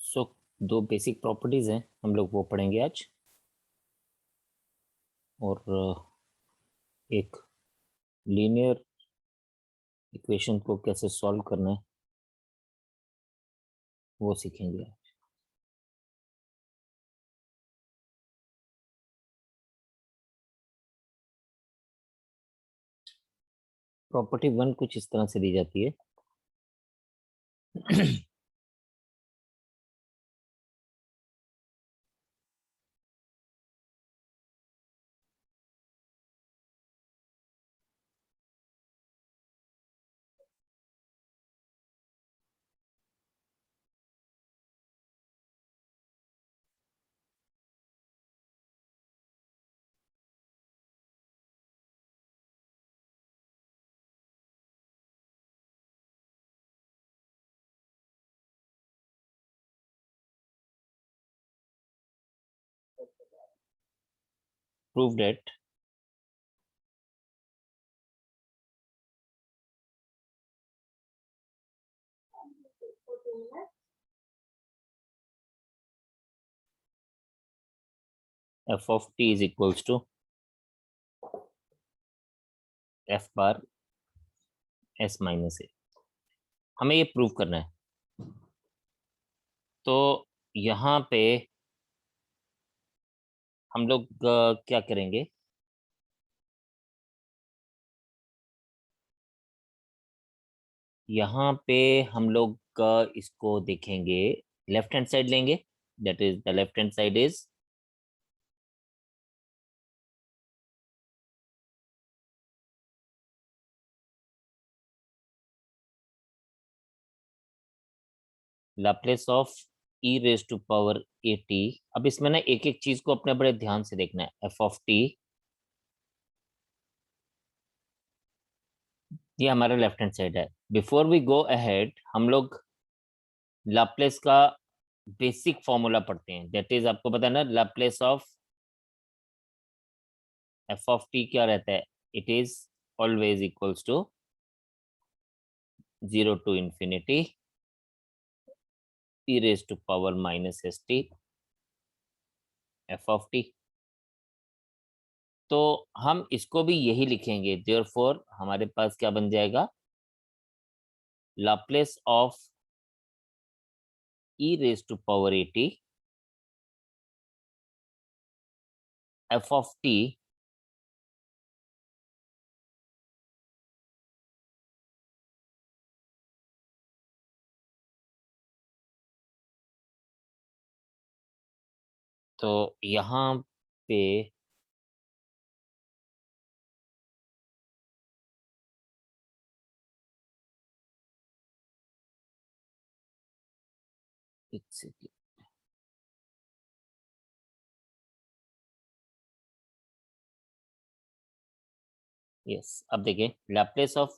सो दो basic properties हैं, हम लोग वो पढ़ेंगे आज। और एक लीनियर इक्वेशन को कैसे सॉल्व करना है वो सीखेंगे आज। प्रॉपर्टी 1 कुछ इस तरह से दी जाती है। Prove that f of t is equals to f bar s minus a. हमें ये प्रूव करना है। तो यहाँ पे हम लोग क्या करेंगे, यहाँ पे हम लोग इसको देखेंगे। लेफ्ट हैंड साइड लेंगे, that is the left hand side is Laplace of e raise to power a t. अब इसमें ना एक एक चीज को अपने बड़े ध्यान से देखना है। एफ ऑफ टी ये हमारा लेफ्ट हैंड साइड है। बिफोर वी गो अहेड हम लोग लाप्लास का बेसिक फॉर्मूला पढ़ते हैं। दैट इज आपको पता है ना, Laplace of f of t क्या रहता है। It is always equals to 0 to infinity e raise to power minus s t f of t. तो हम इसको भी यही लिखेंगे। देयरफॉर हमारे पास क्या बन जाएगा, Laplace of e raise to power a t f of t तो यहाँ पे यस, अब देखिए लैप्लेस ऑफ,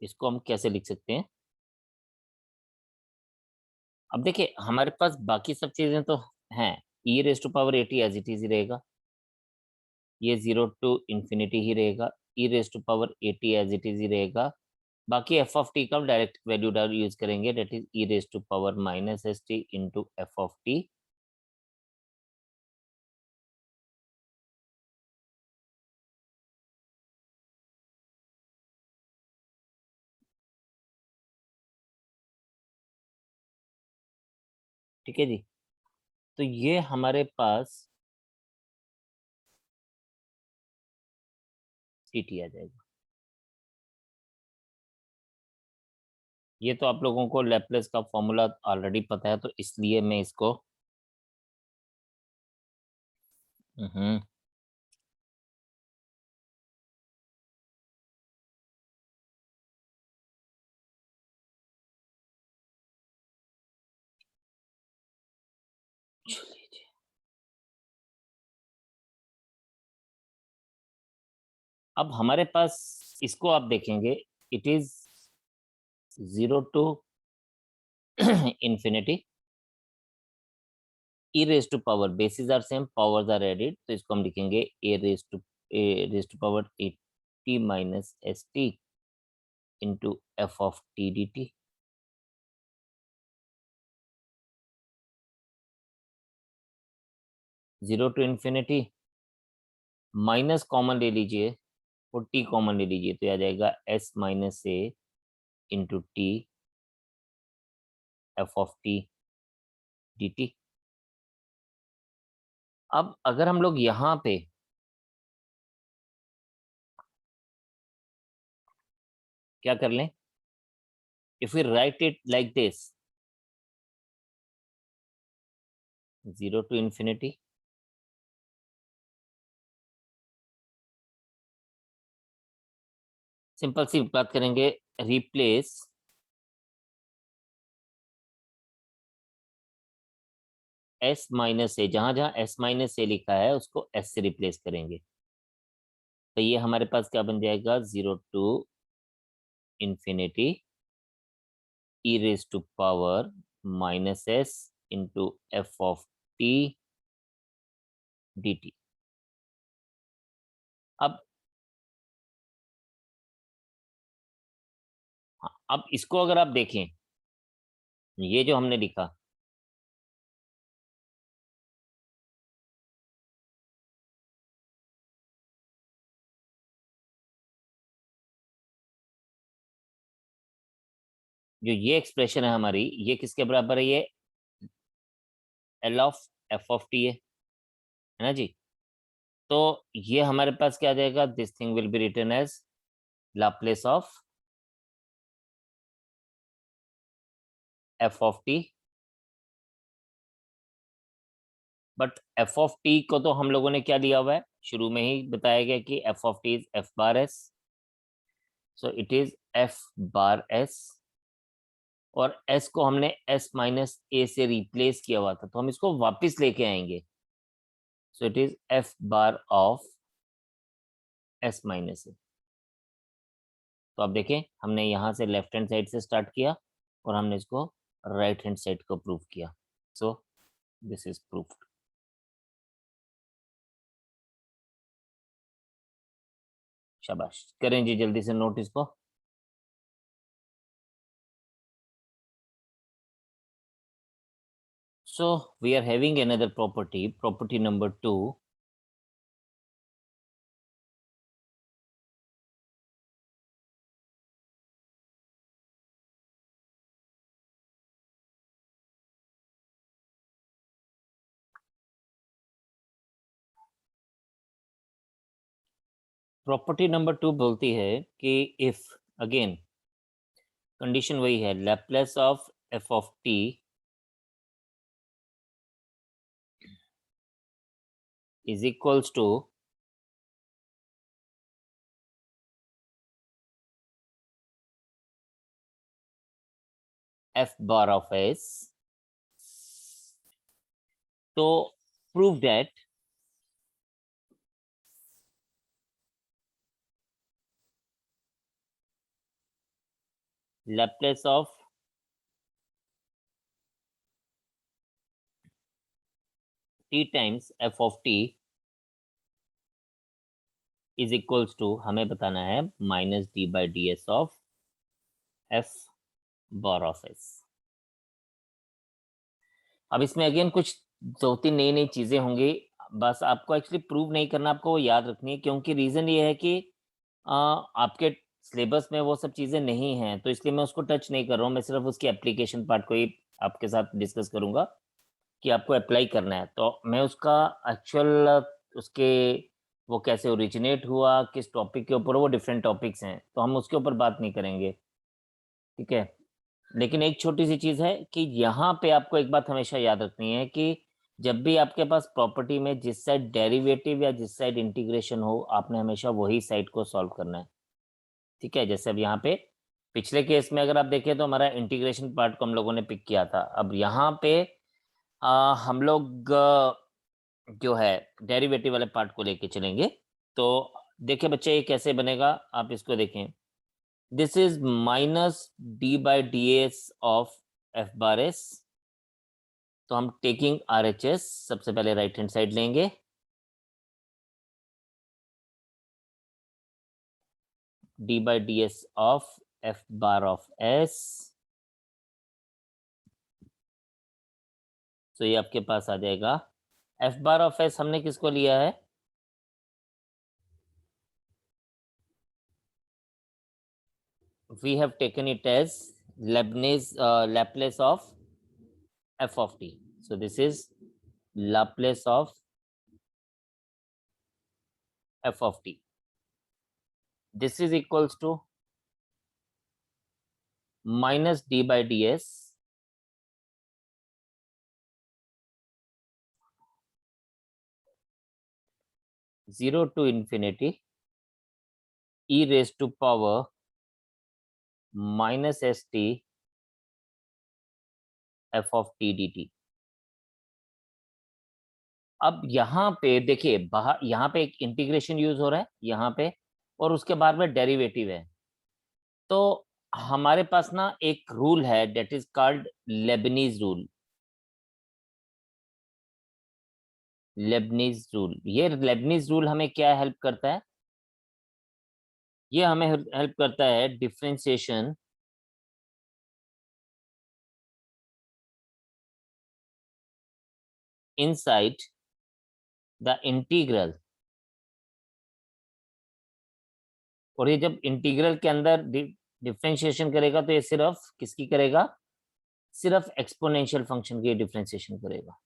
इसको हम कैसे लिख सकते हैं। अब देखिए हमारे पास बाकी सब चीजें तो हैं। E raise to power a t as it is ही रहेगा, ये 0 टू इंफिनिटी ही रहेगा। E raise to power a t as it is ही रहेगा। बाकी एफ ऑफ टी का डायरेक्ट वैल्यू यूज करेंगे, that is e raise to power minus s t into f of t. ठीक है जी। तो ये हमारे पास टी टी आ जाएगा। ये तो आप लोगों को लैप्लेस का फॉर्मूला ऑलरेडी पता है, तो इसलिए मैं इसको हम्म अब हमारे पास इसको आप देखेंगे, it is 0 to infinity e raise to power, bases are same, powers are added, तो इसको हम लिखेंगे e raise to power a t minus s t into f of t d t. 0 to infinity, minus common ले लीजिए और T common ले लीजिए, तो आ जाएगा s minus a into t f of t d t. अब अगर हम लोग यहाँ पे क्या कर लें, if we write it like this, 0 to infinity simple सी बात करेंगे, रिप्लेस s माइनस ए, जहां जहां s माइनस ए लिखा है उसको s से रिप्लेस करेंगे, तो ये हमारे पास क्या बन जाएगा, 0 to infinity e raise to power minus s into f of t d t. अब हाँ, अब इसको अगर आप देखें, ये जो हमने लिखा, जो ये एक्सप्रेशन है हमारी, ये किसके बराबर है, ये L of f of T है ना जी। तो ये हमारे पास क्या आ जाएगा, this thing will be written as Laplace of f of t, but f of t को तो हम लोगों ने क्या लिया हुआ है, शुरू में ही बताया गया कि F of t is f bar S, so it is f bar S, और एस को हमने एस माइनस ए से रिप्लेस किया हुआ था, तो हम इसको वापस लेके आएंगे, so it is f bar of s minus a. तो आप देखें, हमने यहाँ से लेफ्ट हैंड साइड से स्टार्ट किया और हमने इसको राइट हैंड साइड को प्रूव किया, सो दिस इज प्रूफ्ड। शाबाश, करें जी जल्दी से नोट इसको। So we are having another property, property number 2. Property number 2 बोलती है कि इफ, अगेन कंडीशन वही है, Laplace of f of t is equals to f bar of s, तो prove that Laplace of t times f of t is equals to, हमें बताना है, minus d by d s of f bar of s. अब इसमें again कुछ 2-3 नई नई चीजें होंगी, बस आपको एक्चुअली प्रूव नहीं करना, आपको वो याद रखनी है, क्योंकि रीजन ये है कि आपके सिलेबस में वो सब चीजें नहीं हैं, तो इसलिए मैं उसको टच नहीं कर रहा हूँ, मैं सिर्फ उसकी एप्लीकेशन पार्ट को ही आपके साथ डिस्कस करूंगा कि आपको अप्लाई करना है, तो मैं उसका एक्चुअल उसके वो कैसे ओरिजिनेट हुआ, किस टॉपिक के ऊपर, वो डिफरेंट टॉपिक्स हैं, तो हम उसके ऊपर बात नहीं करेंगे, ठीक है। लेकिन एक छोटी सी चीज है कि यहाँ पे आपको एक बात हमेशा याद रखनी है कि जब भी आपके पास प्रॉपर्टी में जिस साइड डेरिवेटिव या जिस साइड इंटीग्रेशन हो, आपने हमेशा वही साइड को सॉल्व करना है, ठीक है। जैसे अब यहाँ पे पिछले केस में अगर आप देखें तो हमारा इंटीग्रेशन पार्ट को हम लोगों ने पिक किया था, अब यहाँ पे हम लोग जो है डेरिवेटिव वाले पार्ट को लेके चलेंगे। तो देखिए बच्चे, ये कैसे बनेगा, आप इसको देखें, this is minus d by d s of f bar S, तो हम टेकिंग आर एच एस सबसे पहले राइट हैंड साइड लेंगे, D by d s of f bar of s, तो ये आपके पास आ जाएगा एफ बार ऑफ एस हमने किसको लिया है? We have taken it as Leibniz Laplace of f of t. So this is Laplace of f of t. This is equals to minus d by ds zero to infinity e raised to power minus st f of t dt. अब यहाँ पे देखिए, बाहर यहाँ पे एक integration use हो रहा है यहाँ पे, और उसके बाद में डेरिवेटिव है। तो हमारे पास ना एक रूल है, that is called Leibniz rule. Leibniz rule, ये लेबनीज रूल हमें क्या हेल्प करता है? ये हमें हेल्प करता है डिफरेंशिएशन इनसाइड द इंटीग्रल। और ये जब इंटीग्रल के अंदर डिफरेंशिएशन करेगा तो ये सिर्फ किसकी करेगा? सिर्फ एक्सपोनेंशियल फंक्शन की डिफरेंशिएशन करेगा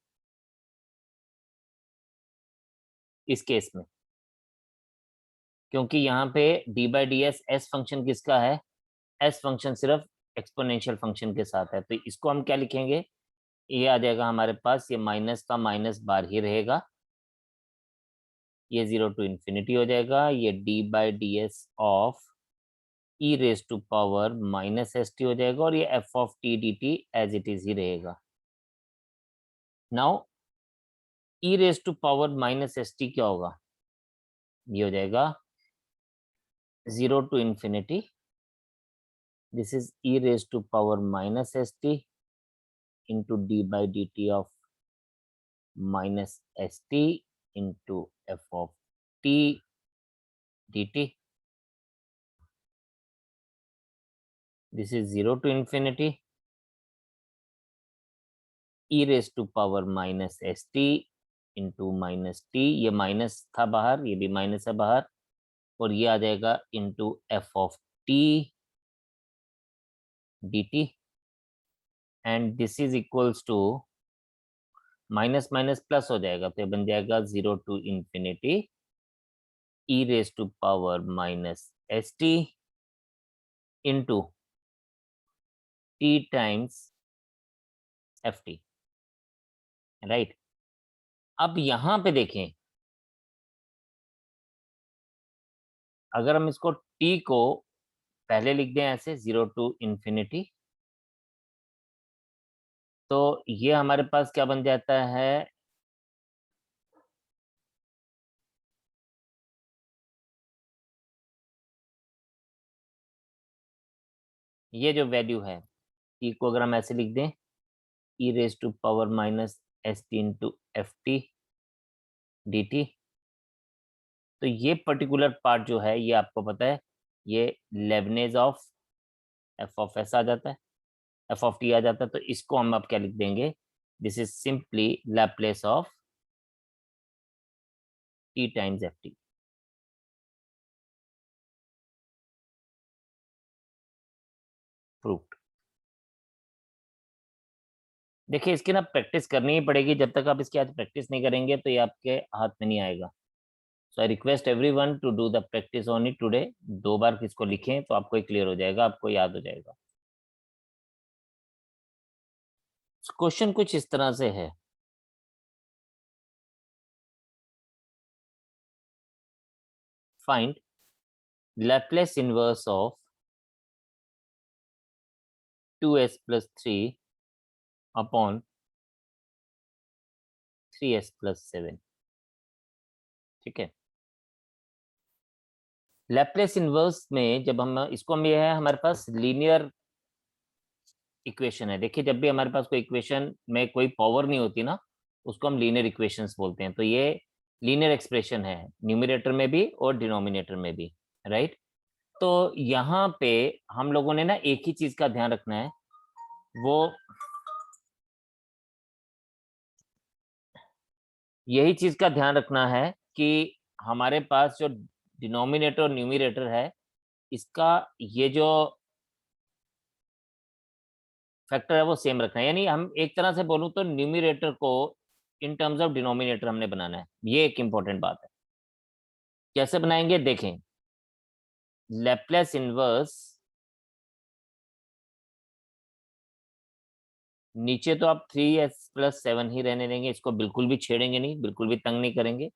इस केस में, क्योंकि यहाँ पे D by d S function किसका है? एस फंक्शन सिर्फ एक्सपोनेंशियल फंक्शन के साथ है। तो इसको हम क्या लिखेंगे? ये आ जाएगा हमारे पास, ये माइनस का माइनस बार ही रहेगा, ये जीरो टू इन्फिनिटी हो जाएगा, ये d by d s of e raise to power minus s t हो जाएगा, और ये f of t d t as it is ही रहेगा। Now e raise to power minus s t क्या होगा? ये हो जाएगा zero to infinity, this is e raise to power minus s t into d by d t of minus s t into f of t d T. This is 0 to infinity e raised to power minus st into minus t, ये minus था बाहर, ये भी minus है बाहर, और ये आ जाएगा into f of t d t, and this is equals to minus minus plus हो जाएगा, तो ये बन जाएगा 0 to infinity e raised to power minus st into t times f t, right. अब यहां पे देखें, अगर हम इसको t को पहले लिख दें ऐसे 0 टू इंफिनिटी, तो ये हमारे पास क्या बन जाता है? ये जो वैल्यू है t को अगर हम ऐसे लिख दें, e raise to power minus s t into f t d t, तो ये पर्टिकुलर पार्ट जो है, ये आपको पता है, ये लेबनीज ऑफ एफ ऑफ एस आ जाता है, एफ ऑफ टी आ जाता है। तो इसको हम अब क्या लिख देंगे? This is simply Laplace of t times f T. Proved. देखिए, इसकी ना प्रैक्टिस करनी ही पड़ेगी, जब तक आप इसकी आज प्रैक्टिस नहीं करेंगे तो ये आपके हाथ में नहीं आएगा। So I request everyone to do the practice on it today. 2 बार किसको लिखें तो आपको क्लियर हो जाएगा, आपको याद हो जाएगा। क्वेश्चन कुछ इस तरह से है, find Laplace inverse of 2s plus 3 upon 3s plus 7। ठीक है, लैप्लेस इनवर्स में जब हम इसको, हम ये है हमारे पास लीनियर इक्वेशन है। देखिए, जब भी हमारे पास कोई इक्वेशन में कोई पावर नहीं होती ना, उसको हम लीनियर इक्वेशंस बोलते हैं। तो ये लीनियर एक्सप्रेशन है, न्यूमरेटर में भी और डिनोमिनेटर में भी, राइट। तो यहाँ पे हम लोगों ने ना एक ही चीज का ध्यान रखना है, वो यही चीज का ध्यान रखना है कि हमारे पास जो डिनोमिनेटर और न्यूमरेटर है, इसका ये जो फैक्टर है वो सेम रखना है। यानी हम एक तरह से बोलूं तो न्यूमरेटर को इन टर्म्स ऑफ डिनोमिनेटर हमने बनाना है। ये एक इंपॉर्टेंट बात है। कैसे बनाएंगे देखें। लैप्लेस इनवर्स, नीचे तो आप 3s+7 ही रहने देंगे, इसको बिल्कुल भी छेड़ेंगे नहीं, बिल्कुल भी तंग नहीं करेंगे।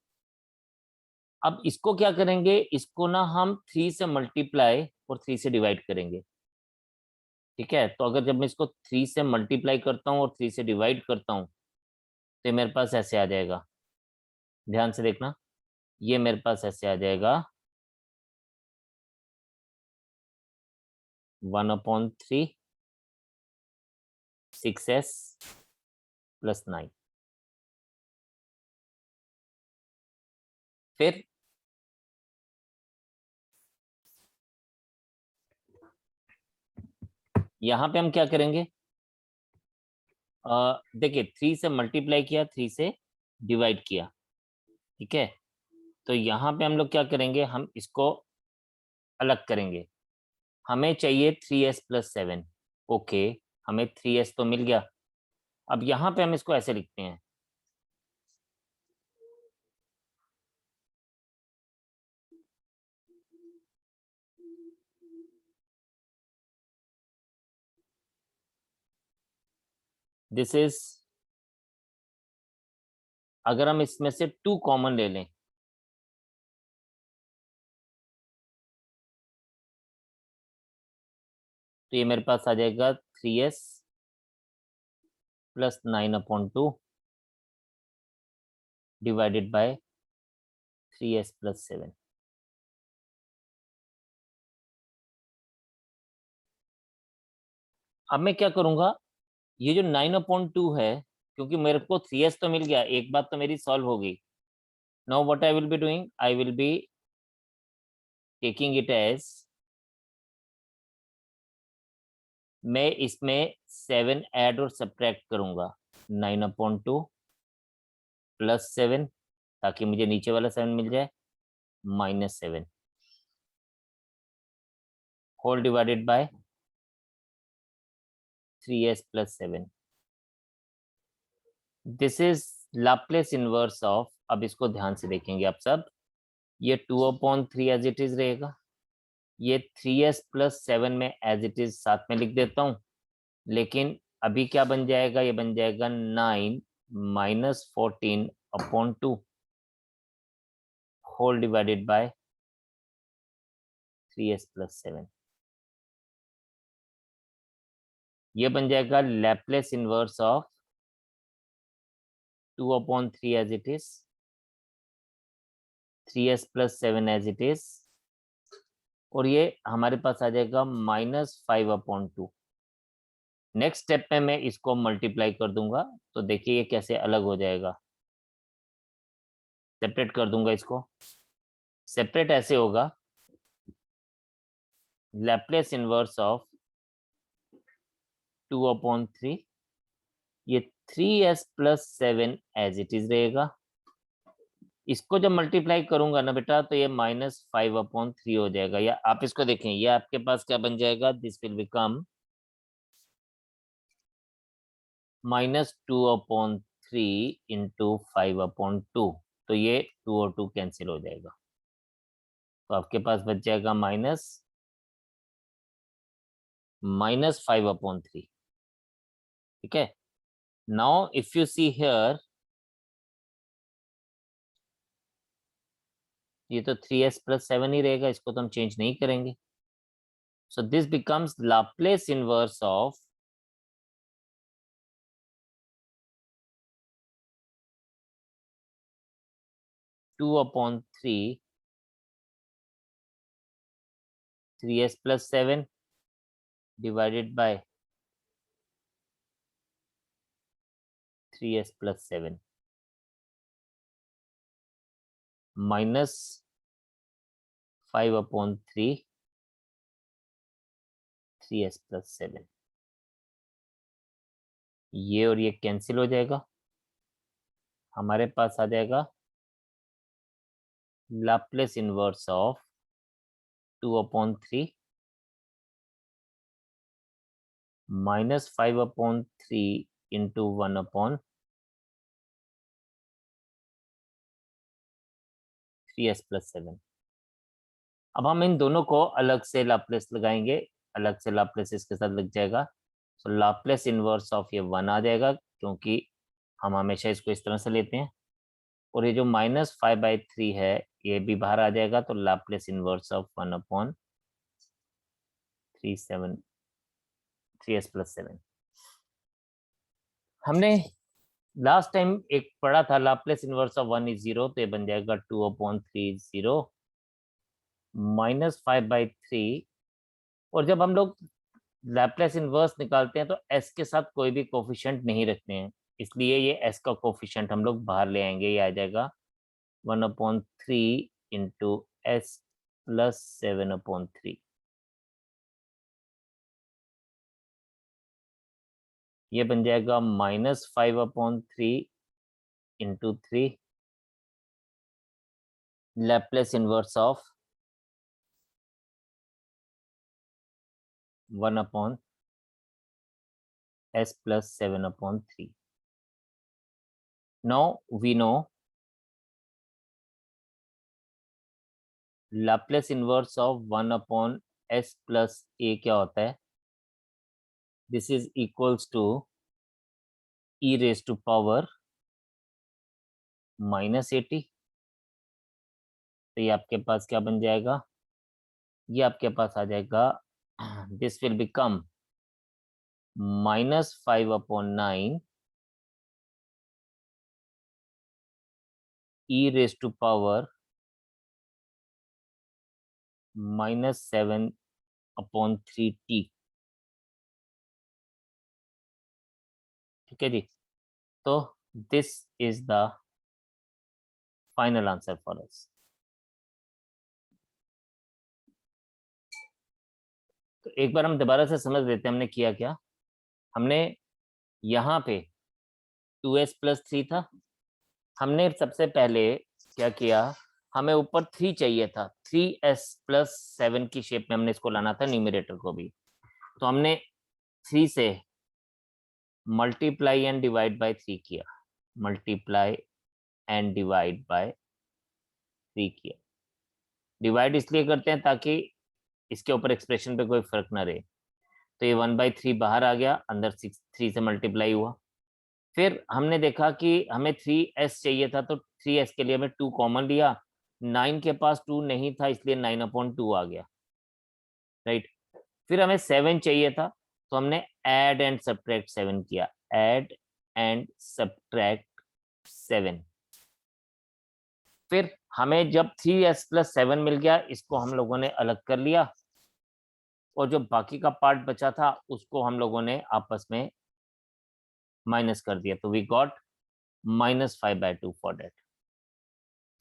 अब इसको क्या करेंगे, इसको ना हम 3 से मल्टीप्लाई और 3 से डिवाइड करेंगे। ठीक है, तो अगर जब मैं इसको 3 से मल्टीप्लाई करता हूँ और 3 से डिवाइड करता हूँ तो मेरे पास ऐसे आ जाएगा। ध्यान से देखना, ये मेरे पास ऐसे आ जाएगा 1/3 6s+9। फिर यहाँ पे हम क्या करेंगे, देखिए 3 से मल्टीप्लाई किया, 3 से डिवाइड किया। ठीक है, तो यहाँ पे हम लोग क्या करेंगे, हम इसको अलग करेंगे। हमें चाहिए 3s+7। ओके, हमें 3s तो मिल गया। अब यहाँ पे हम इसको ऐसे लिखते हैं, दिस इज, अगर हम इसमें से 2 कॉमन ले लें तो ये मेरे पास आ जाएगा 3s+9/2 डिवाइडेड बाय 3s+7। अब मैं क्या करूंगा, ये जो 9/2 है, क्योंकि मेरे को 3s तो मिल गया, एक बात तो मेरी सॉल्व हो गई। Now what I will be doing, I will be taking it as, मैं इसमें 7 ऐड और सब्ट्रैक्ट करूंगा। 9/2 +7, ताकि मुझे नीचे वाला 7 मिल जाए, -7 whole divided by 3s+7। This is Laplace inverse of, अब इसको ध्यान से देखेंगे आप सब, ये 2/3 एज इट इज रहेगा, ये 3s+7 में एज इट इज साथ में लिख देता हूं। लेकिन अभी क्या बन जाएगा, ये बन जाएगा 9 -14/2 होल डिवाइडेड बाय 3s+7। ये बन जाएगा Laplace inverse of 2/3 as it is, 3s+7 as it is, और ये हमारे पास आ जाएगा -5/2। नेक्स्ट स्टेप में मैं इसको मल्टीप्लाई कर दूंगा, तो देखिए ये कैसे अलग हो जाएगा। सेपरेट कर दूंगा इसको, सेपरेट ऐसे होगा, लैप्लेस इनवर्स ऑफ 2/3, ये 3s+7 एज इट इज रहेगा। इसको जब मल्टीप्लाई करूंगा ना बेटा, तो ये -5/3 हो जाएगा। या आप इसको देखें, ये आपके पास क्या बन जाएगा, दिस विल बिकम -2/3 इंटू 5/2। तो ये 2 और 2 कैंसिल हो जाएगा, तो आपके पास बच जाएगा -5/3। ठीक है, now if you see here, ये तो 3s+7 ही रहेगा, इसको तो हम चेंज नहीं करेंगे। So this becomes Laplace inverse of 2/3 3s+7 divided by 3s+7 -5/3 3s+7। ये और ये कैंसिल हो जाएगा, हमारे पास आ जाएगा Laplace inverse of 2/3 minus 5/3 into 1/3s+7। अब हम इन दोनों को अलग से लाप्लास लगाएंगे, अलग से लाप्लास इसके साथ लग जाएगा। तो लाप्लास इनवर्स ऑफ ये 1 आ जाएगा, क्योंकि हम हमेशा इसको इस तरह से लेते हैं। और ये जो -5/3 है ये भी बाहर आ जाएगा, तो लाप्लास इनवर्स ऑफ 1/3s+7। हमने लास्ट टाइम एक पढ़ा था लाप्लास इनवर्स ऑफ 1 इज 0, तो ये बन जाएगा 2/3 0 -5/3। और जब हम लोग लैप्लेस इनवर्स निकालते हैं तो s के साथ कोई भी कोफिशिएंट नहीं रखते हैं, इसलिए ये s का कोफिशिएंट हम लोग बाहर ले आएंगे। ये आ जाएगा 1/3 इंटू s+7/3। ये बन जाएगा -5/3 into 3 Laplace inverse of 1/s+7/3। Now we know Laplace inverse of 1/s+a क्या होता है। This is equals to e raise to power -80। तो ये आपके पास क्या बन जाएगा, ये आपके पास आ जाएगा, this will become -5/9 e raise to power -7/3t। ठीक है जी। तो this is the final answer for us. तो एक बार हम दोबारा से समझ लेते हैं हमने किया क्या। हमने यहाँ पे 2s+3 था, हमने सबसे पहले क्या किया, हमें ऊपर 3 चाहिए था, 3s+7 की शेप में हमने इसको लाना था न्यूमरेटर को भी। तो हमने 3 से मल्टीप्लाई एंड डिवाइड बाय 3 किया, मल्टीप्लाई एंड डिवाइड बाय 3 किया। डिवाइड इसलिए करते हैं ताकि इसके ऊपर एक्सप्रेशन पे कोई फर्क ना रहे। तो ये 1/3 बाहर आ गया, अंदर 3 से मल्टीप्लाई हुआ। फिर हमने देखा कि हमें 3s चाहिए था, तो 3s के लिए हमें 2 कॉमन लिया। 9 के पास 2 नहीं था, इसलिए 9/2 आ गया, राइट। फिर हमें 7 चाहिए था, तो हमने ऐड एंड सब्ट्रैक्ट 7 किया, ऐड एंड सब्ट्रैक्ट 7। फिर हमें जब 3s+7 मिल गया, इसको हम लोगों ने अलग कर लिया, और जो बाकी का पार्ट बचा था उसको हम लोगों ने आपस में माइनस कर दिया। तो वी गॉट -5/2 फॉर दैट।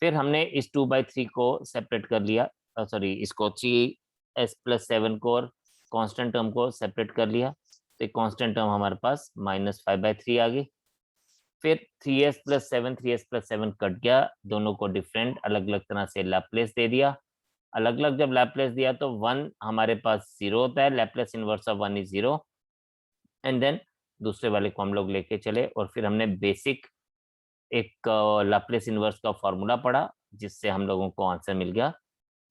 फिर हमने इस 2/3 को सेपरेट कर लिया, सॉरी इसको 3s+7 को और कांस्टेंट टर्म को सेपरेट कर लिया। तो कांस्टेंट टर्म हमारे पास -5/3 आ गई। फिर 3s+7 कट गया, दोनों को डिफरेंट अलग अलग तरह से लैप्लेस दे दिया। अलग अलग जब लैप्लेस दिया तो 1 हमारे पास 0 होता है, Laplace inverse of 1 is 0। And then दूसरे वाले को हम लोग लेके चले, और फिर हमने बेसिक एक लाप्लेस इनवर्स का फॉर्मूला पढ़ा, जिससे हम लोगों को आंसर मिल गया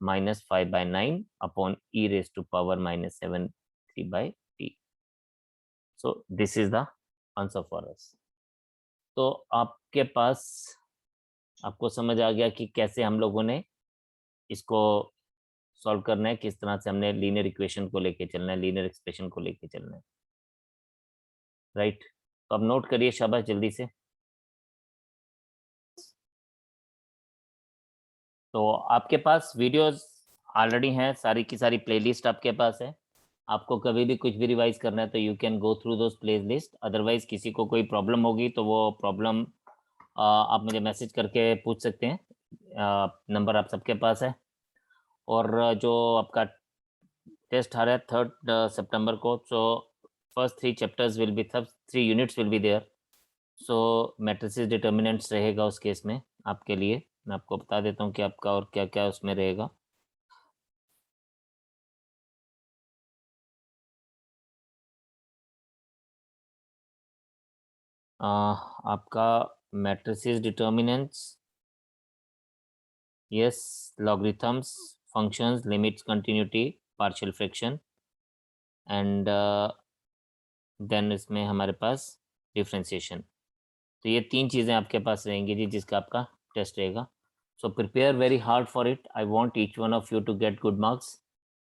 -5/9 upon e raise to power -7/3/t। So this is the answer for us. तो आपके पास, आपको समझ आ गया कि कैसे हम लोगों ने इसको सॉल्व करना है, किस तरह से हमने लीनियर इक्वेशन को लेके चलना है, लीनियर एक्सप्रेशन को लेके चलना है, राइट। तो अब नोट करिए शाबाश जल्दी से। तो आपके पास वीडियोस ऑलरेडी हैं, सारी की सारी प्लेलिस्ट आपके पास है। आपको कभी भी कुछ भी रिवाइज करना है तो you can go through those playlist. Otherwise किसी को कोई प्रॉब्लम होगी तो वो प्रॉब्लम आप मुझे मैसेज करके पूछ सकते हैं, नंबर आप सबके पास है। और जो आपका टेस्ट आ रहा है 3 सितंबर को, so first 3 chapters will be, 3 units will be there. So matrices determinants रहेगा उस केस में आपके लिए। मैं आपको बता देता हूँ कि आपका और क्या क्या उसमें रहेगा। आपका matrices determinants, yes, logarithms, functions, limits, continuity, partial fraction and then इसमें हमारे पास डिफरेंशिएशन। तो ये 3 चीज़ें आपके पास रहेंगी जी, जिसका आपका टेस्ट रहेगा। So prepare very hard for it. I want each one of you to get good marks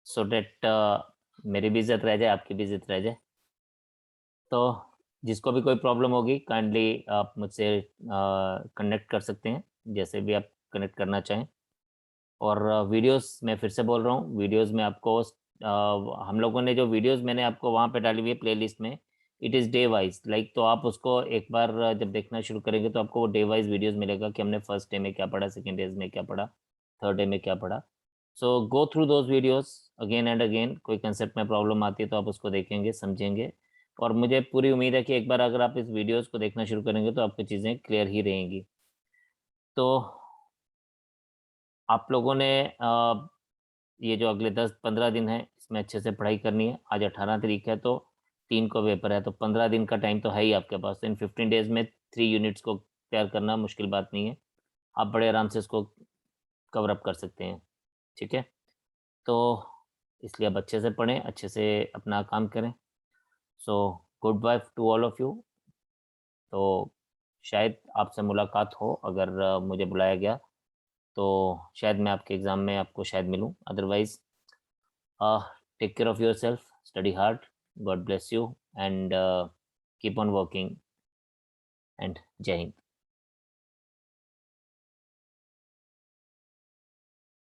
so that मेरी भी इज्जत रह जाए, आपकी भी इज्जत रह जाए। तो जिसको भी कोई प्रॉब्लम होगी काइंडली आप मुझसे कनेक्ट कर सकते हैं, जैसे भी आप कनेक्ट करना चाहें। और वीडियोस मैं फिर से बोल रहा हूँ, वीडियोस में आपको हम लोगों ने जो वीडियोस मैंने आपको वहाँ पे डाली हुई है प्लेलिस्ट में, it is day wise like. तो आप उसको एक बार जब देखना शुरू करेंगे तो आपको वो डे वाइज वीडियोस मिलेगा कि हमने फर्स्ट डे में क्या पढ़ा, सेकेंड डे में क्या पढ़ा, थर्ड डे में क्या पढ़ा। So go through those videos again and again. कोई कंसेप्ट में प्रॉब्लम आती है तो आप उसको देखेंगे, समझेंगे। और मुझे पूरी उम्मीद है कि एक बार अगर आप इस वीडियोस को देखना शुरू करेंगे तो आपको चीज़ें क्लियर ही रहेंगी। तो आप लोगों ने ये जो अगले 10-15 दिन है इसमें अच्छे से पढ़ाई करनी है। आज 18 तारीख है तो 3 को पेपर है, तो 15 दिन का टाइम तो है ही आपके पास। तो इन 15 डेज में 3 यूनिट्स को तैयार करना मुश्किल बात नहीं है। आप बड़े आराम से इसको कवर अप कर सकते हैं, ठीक है? तो इसलिए अब अच्छे से पढ़ें, अच्छे से अपना काम करें। So good by two all of you. तो शायद आपसे मुलाकात हो, अगर मुझे बुलाया गया तो शायद मैं आपके एग्ज़ाम में आपको शायद मिलूँ। Otherwise take care of yourself, study hard, God bless you, and keep on working, and Jai Hind.